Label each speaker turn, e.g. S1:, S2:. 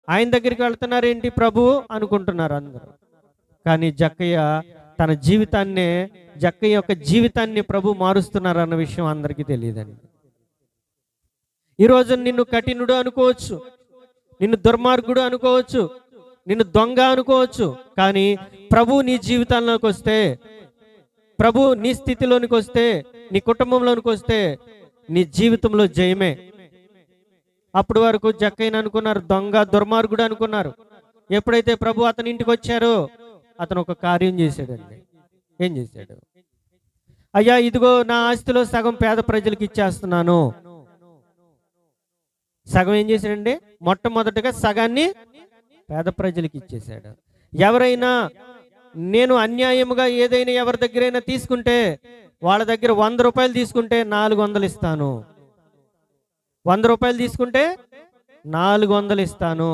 S1: ఆయన దగ్గరికి వెళ్తున్నారేంటి ప్రభువు అనుకుంటున్నారు అందరూ. కానీ తన జీవితాన్నే జక్కయ్య యొక్క జీవితాన్ని ప్రభు మారుస్తున్నారు అన్న విషయం అందరికీ తెలియదండి. ఈరోజు నిన్ను కఠినుడు అనుకోవచ్చు, నిన్ను దుర్మార్గుడు అనుకోవచ్చు, నిన్ను దొంగ అనుకోవచ్చు. కానీ ప్రభు నీ జీవితంలోకి వస్తే, ప్రభు నీ స్థితిలోనికి వస్తే, నీ కుటుంబంలోనికి వస్తే నీ జీవితంలో జయమే. అప్పటి వరకు జక్కయ్యను అనుకున్నారు దొంగ, దుర్మార్గుడు అనుకున్నారు. ఎప్పుడైతే ప్రభు అతని ఇంటికి వచ్చారో అతను ఒక కార్యం చేశాడండి. ఏం చేశాడు? అయ్యా ఇదిగో నా ఆస్తిలో సగం పేద ప్రజలకు ఇచ్చేస్తున్నాను. సగం ఏం చేశాడండి? మొట్టమొదటిగా సగాన్ని పేద ప్రజలకు ఇచ్చేశాడు. ఎవరైనా నేను అన్యాయముగా ఏదైనా ఎవరి దగ్గరైనా తీసుకుంటే, వాళ్ళ దగ్గర 100 రూపాయలు తీసుకుంటే 400 ఇస్తాను. 100 రూపాయలు తీసుకుంటే 400 ఇస్తాను.